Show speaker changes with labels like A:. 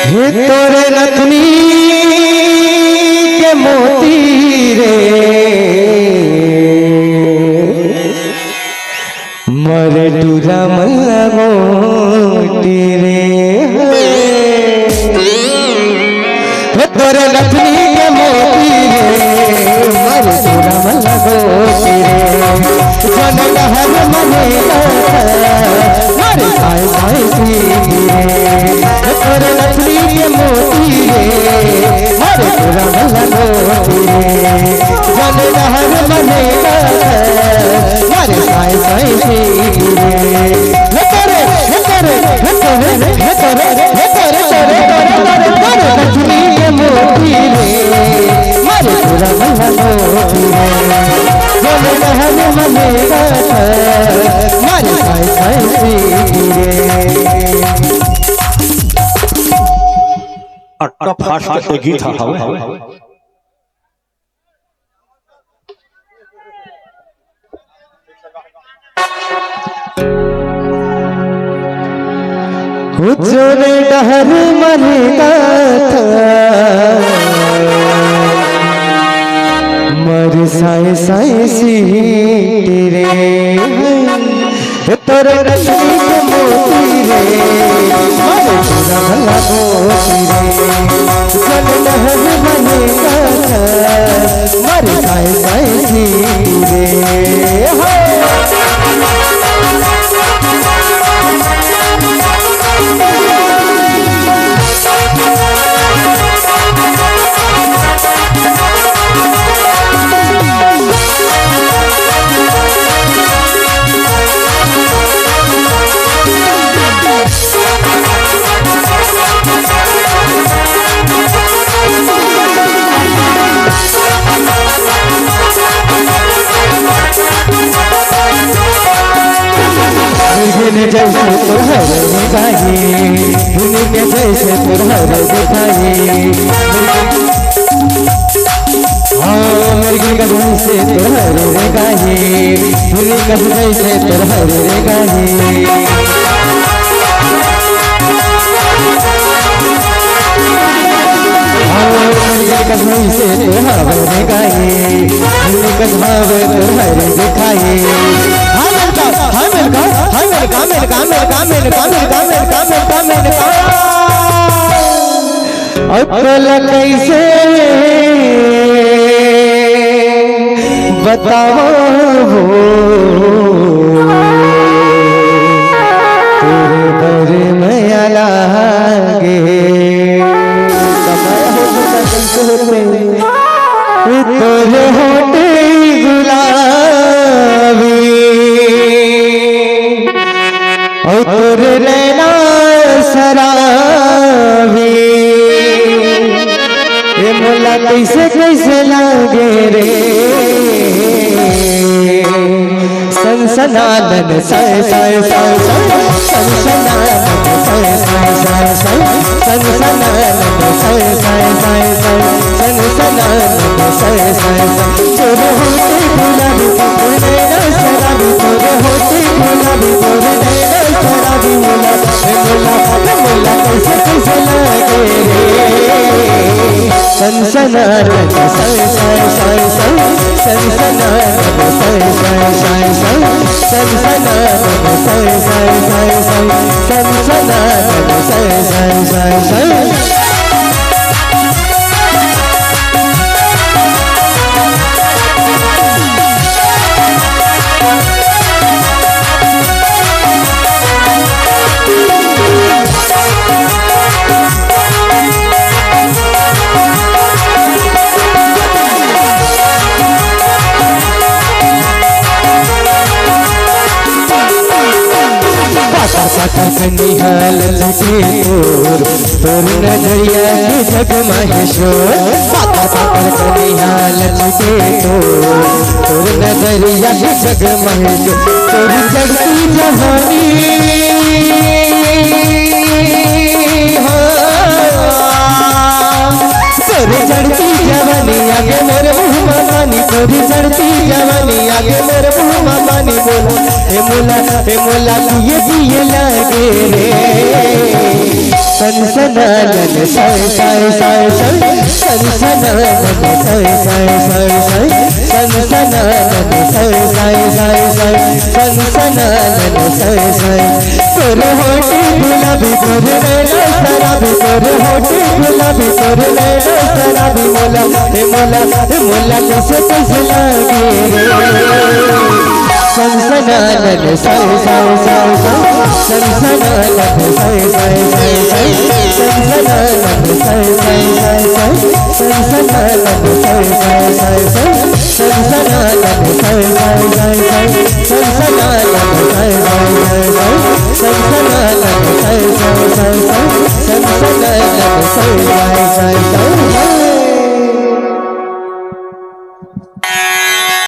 A: हे तोरे नथनी के मोती रे मरे टूरा मल्ला मोती रे हे तोरे नथनी के मोती रे मरे टूरा मल्ला मोती रे जन लहर मने मरे साए साए सी रे तोरे नथनी के मोती रे मरे टूरा मल्ला मोती रे जन लहर मने मरे साए साए सी रे तोरे तोरे तोरे तोरे तोरे तोरे तोरे नथनी के मोती रे मरे टूरा मल्ला मोती रे जन लहर मने मरे साए साए सी रे
B: अट्टा फास्ट के गीत हवे
A: जोरे डहर मरेगा मर साए साए सी रे तोरे नथनी के मोती रे मर टूरा मल्ला मोती रे जन लहर मनेगा मर साए साए सी रे जैसे तुरहर दिखाई में जैसे तुरहर दिखाई हाँ मेरी कदम से तुरहर दिखाई मेरी कदम से तुरहर दिखाई कसम से तुरहर दिखाई मेरी कसम तुरहर दिखाई अकल कैसे बताओ तेरे बरे में लागे तोरे होटे गुलाबी और तोरे नैना शराबी ये मोला कैसे कैसे लागे रे सनसनानन साए साए साए सनसनानन साए साए साए सनसनानन साए साए साए सनसनानन साए साए तोरे होते गुलाबी तोरे नैना शराबी तोरे होते गुलाबी तोरे नैना शराबी मोला मोला कैसे कैसे लागे रे सनसनानन साए साए साए सनसनानन साए साए साए सनसनानन साए साए साए सनसनानन साए साए साए निहाल लगे तोर नजरिया के जग महेश्वर पाता पाता निहाल लगे तोर नजरिया के जग महेश्वर तोरी जगती जवानी तोरे जड़ती जवानी आगे मेरे मुँह में पानी मोरी चढ़ती जवानी आगे मेरे मुँह में पानी बोला हे मोला दिए लागे रे सनसनानन साय साय साय साय सनसनानन साय साय साय साय सनसनानन साय साय साय साय सनसनानन साय साय तोरे होठे गुलाबी तोरे नैना शराबी तोरे होठे गुलाबी तोरे नैना शराबी मोला कैसे लागे रे सनसनानन साय साय साय साय सनसनानन साय साय साय साय सनसनानन साय साय साय साय सनसनानन साय साय साय साय सनसनानन साय साय साय साय सनसनानन साय साय साय साय सनसनानन साय साय साय साय सनसनानन साय साय साय साय